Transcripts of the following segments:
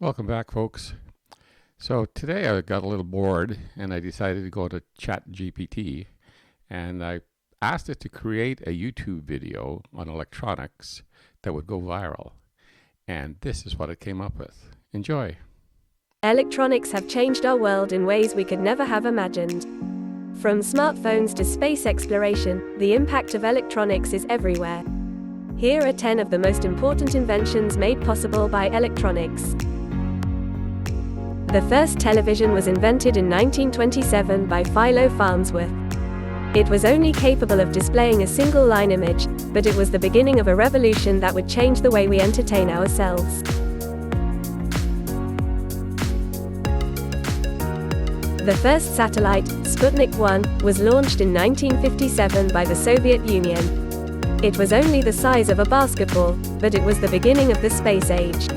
Welcome back, folks. So today I got a little bored and I decided to go to ChatGPT and I asked it to create a YouTube video on electronics that would go viral. And this is what it came up with. Enjoy. Electronics have changed our world in ways we could never have imagined. From smartphones to space exploration, the impact of electronics is everywhere. Here are 10 of the most important inventions made possible by electronics. The first television was invented in 1927 by Philo Farnsworth. It was only capable of displaying a single-line image, but it was the beginning of a revolution that would change the way we entertain ourselves. The first satellite, Sputnik 1, was launched in 1957 by the Soviet Union. It was only the size of a basketball, but it was the beginning of the space age.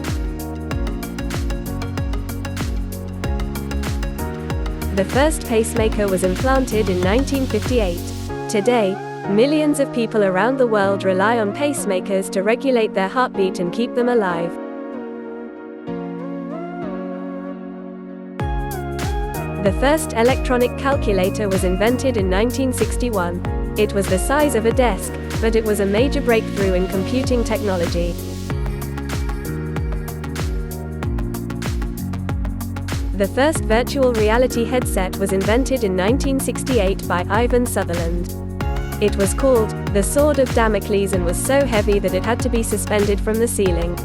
The first pacemaker was implanted in 1958. Today, millions of people around the world rely on pacemakers to regulate their heartbeat and keep them alive. The first electronic calculator was invented in 1961. It was the size of a desk, but it was a major breakthrough in computing technology. The first virtual reality headset was invented in 1968 by Ivan Sutherland. It was called the Sword of Damocles and was so heavy that it had to be suspended from the ceiling.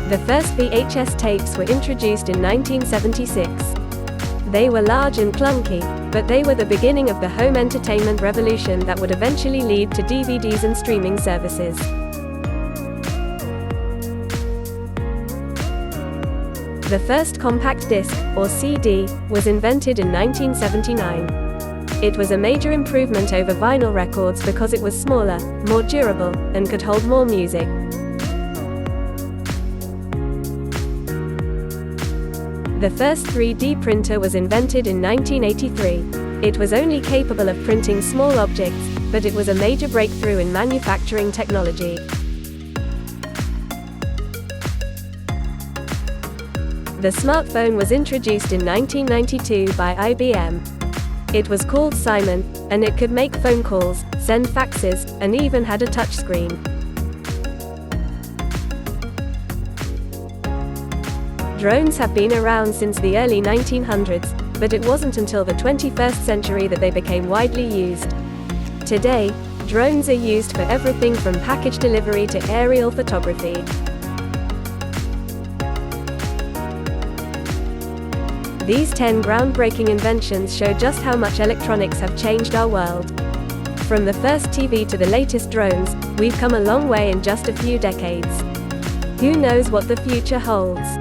The first VHS tapes were introduced in 1976. They were large and clunky, but they were the beginning of the home entertainment revolution that would eventually lead to DVDs and streaming services. The first compact disc, or CD, was invented in 1979. It was a major improvement over vinyl records because it was smaller, more durable, and could hold more music. The first 3D printer was invented in 1983. It was only capable of printing small objects, but it was a major breakthrough in manufacturing technology. The smartphone was introduced in 1992 by IBM. It was called Simon, and it could make phone calls, send faxes, and even had a touchscreen. Drones have been around since the early 1900s, but it wasn't until the 21st century that they became widely used. Today, drones are used for everything from package delivery to aerial photography. These 10 groundbreaking inventions show just how much electronics have changed our world. From the first TV to the latest drones, we've come a long way in just a few decades. Who knows what the future holds?